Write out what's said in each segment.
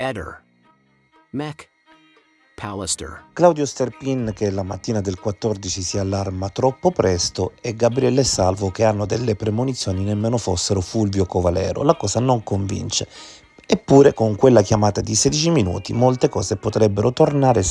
Eder, Mech, Pallister. Claudio Sterpin che la mattina del 14 si allarma troppo presto e Gabriele e Salvo che hanno delle premonizioni nemmeno fossero Fulvio Covalero. La cosa non convince. Eppure con quella chiamata di 16 minuti molte cose potrebbero tornare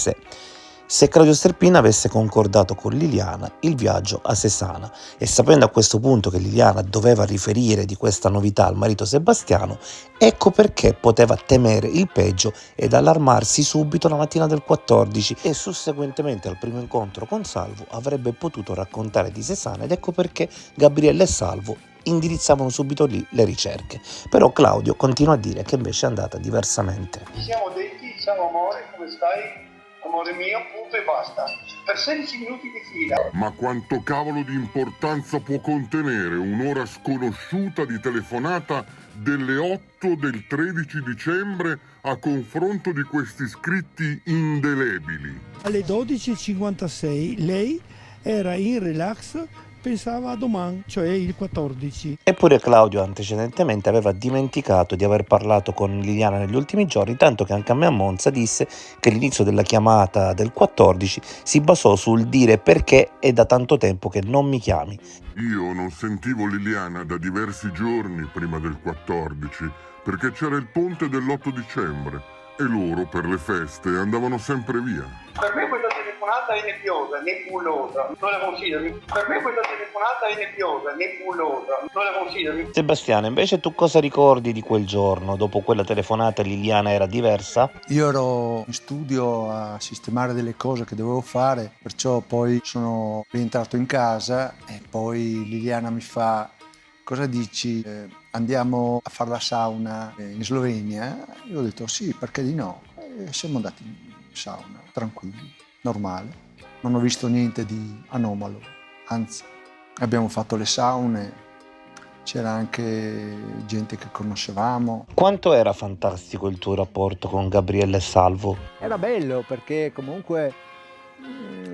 se Claudio Sterpin avesse concordato con Liliana il viaggio a Sesana e sapendo a questo punto che Liliana doveva riferire di questa novità al marito Sebastiano, ecco perché poteva temere il peggio ed allarmarsi subito la mattina del 14 e susseguentemente al primo incontro con Salvo avrebbe potuto raccontare di Sesana ed ecco perché Gabriele e Salvo indirizzavano subito lì le ricerche. Però Claudio continua a dire che invece è andata diversamente. Ci siamo detti, ciao amore, come stai? Amore mio, punto e basta. Per 16 minuti di fila. Ma quanto cavolo di importanza può contenere un'ora sconosciuta di telefonata delle 8 del 13 dicembre a confronto di questi scritti indelebili? Alle 12:56 lei era in relax, pensava a domani, cioè il 14. Eppure Claudio antecedentemente aveva dimenticato di aver parlato con Liliana negli ultimi giorni, tanto che anche a me a Monza disse che l'inizio della chiamata del 14 si basò sul dire perché è da tanto tempo che non mi chiami. Io non sentivo Liliana da diversi giorni prima del 14, perché c'era il ponte dell'8 dicembre e loro per le feste andavano sempre via. Per me questa telefonata è nebbiosa, nebulosa, non la considero. Per me questa telefonata è nebbiosa, nebulosa, non la considero. Sebastiano, invece tu cosa ricordi di quel giorno? Dopo quella telefonata Liliana era diversa? Io ero in studio a sistemare delle cose che dovevo fare, perciò poi sono rientrato in casa e poi Liliana mi fa: cosa dici? Andiamo a fare la sauna in Slovenia? Io ho detto sì, perché di no? E siamo andati in sauna, tranquilli, normale. Non ho visto niente di anomalo, anzi abbiamo fatto le saune, c'era anche gente che conoscevamo. Quanto era fantastico il tuo rapporto con Gabriele e Salvo? Era bello perché comunque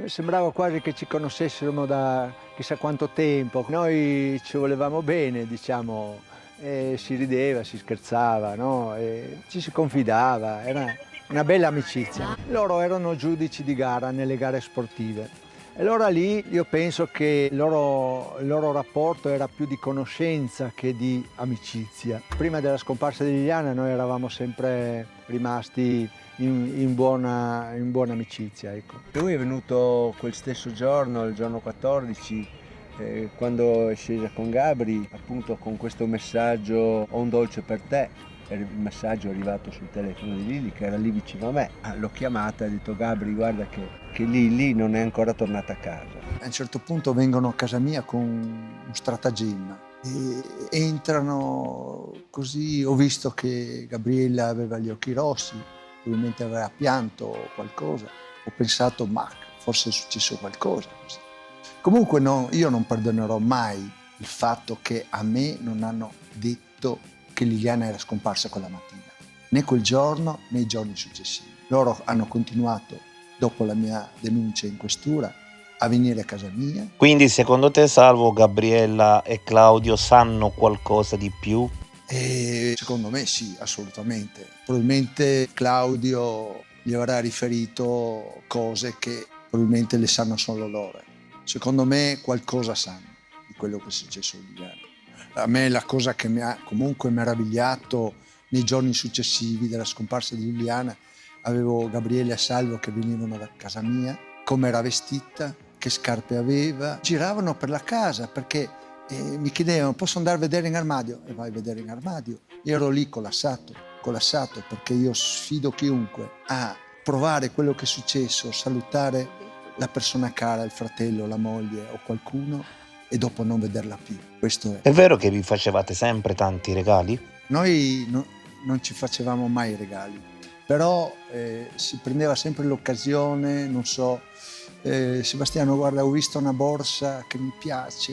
sembrava quasi che ci conoscessimo da chissà quanto tempo. Noi ci volevamo bene, diciamo, e si rideva, si scherzava, no? E ci si confidava, era una bella amicizia. Loro erano giudici di gara nelle gare sportive. E allora lì io penso che il loro rapporto era più di conoscenza che di amicizia. Prima della scomparsa di Liliana noi eravamo sempre rimasti in buona amicizia. Ecco. Lui è venuto quel stesso giorno, il giorno 14, quando è scesa con Gabri, appunto con questo messaggio "Ho un dolce per te". Il messaggio è arrivato sul telefono di Lili che era lì vicino a me. L'ho chiamata e ho detto: Gabri, guarda che Lili non è ancora tornata a casa. A un certo punto vengono a casa mia con un stratagemma e entrano così. Ho visto che Gabriella aveva gli occhi rossi, probabilmente aveva pianto o qualcosa. Ho pensato: ma forse è successo qualcosa. Comunque no, io non perdonerò mai il fatto che a me non hanno detto che Liliana era scomparsa quella mattina, né quel giorno né i giorni successivi. Loro hanno continuato, dopo la mia denuncia in questura, a venire a casa mia. Quindi secondo te Salvo, Gabriella e Claudio sanno qualcosa di più? E secondo me sì, assolutamente. Probabilmente Claudio gli avrà riferito cose che probabilmente le sanno solo loro. Secondo me qualcosa sanno di quello che è successo a Liliana. A me la cosa che mi ha comunque meravigliato nei giorni successivi della scomparsa di Liliana, avevo Gabriele e Salvo che venivano da casa mia, come era vestita, che scarpe aveva, giravano per la casa perché mi chiedevano: posso andare a vedere in armadio? E vai a vedere in armadio. Io ero lì colassato perché io sfido chiunque a provare quello che è successo, salutare la persona cara, il fratello, la moglie o qualcuno e dopo non vederla più. Questo è. È vero che vi facevate sempre tanti regali? Noi non ci facevamo mai regali, però si prendeva sempre l'occasione, non so, Sebastiano, guarda, ho visto una borsa che mi piace,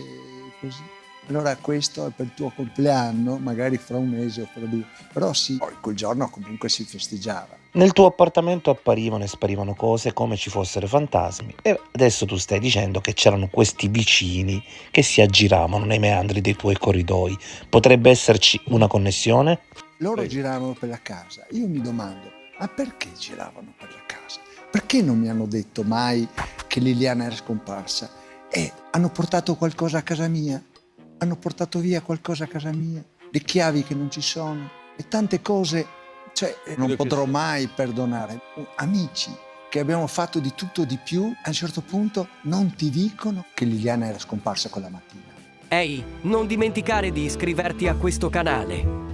così. Allora questo è per il tuo compleanno, magari fra un mese o fra due, però sì, poi quel giorno comunque si festeggiava. Nel tuo appartamento apparivano e sparivano cose come ci fossero fantasmi e adesso tu stai dicendo che c'erano questi vicini che si aggiravano nei meandri dei tuoi corridoi. Potrebbe esserci una connessione? Loro giravano per la casa. Io mi domando, ma perché giravano per la casa? Perché non mi hanno detto mai che Liliana era scomparsa? E hanno portato qualcosa a casa mia? Hanno portato via qualcosa a casa mia? Le chiavi che non ci sono? E tante cose, cioè, non potrò mai perdonare. Amici che abbiamo fatto di tutto di più, a un certo punto non ti dicono che Liliana era scomparsa quella mattina. Ehi, non dimenticare di iscriverti a questo canale.